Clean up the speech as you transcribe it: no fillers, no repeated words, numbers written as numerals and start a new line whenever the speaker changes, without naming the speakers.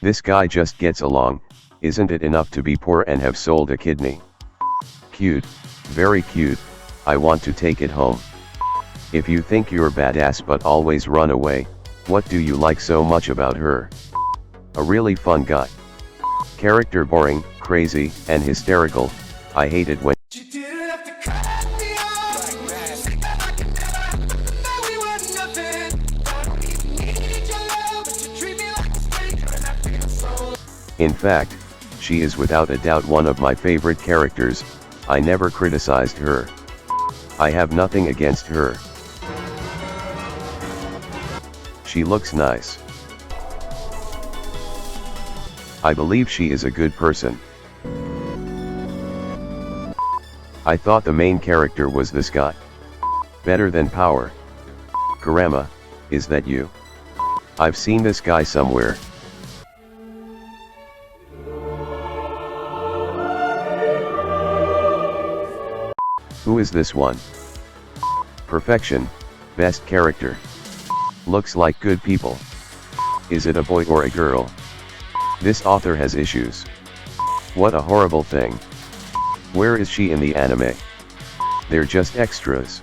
This guy just gets along, isn't it enough to be poor and have sold a kidney? Cute, very cute, I want to take it home. If you think you're badass but always run away, what do you like so much about her? A really fun guy. Character boring, crazy, and hysterical, I hate it when In fact, she is without a doubt one of my favorite characters. I never criticized her. I have nothing against her. She looks nice. I believe she is a good person. I thought the main character was this guy. Better than Power. Kurama, is that you? I've seen this guy somewhere. Who is this one? Perfection, best character. Looks like good people. Is it a boy or a girl? This author has issues. What a horrible thing. Where is she in the anime? They're just extras.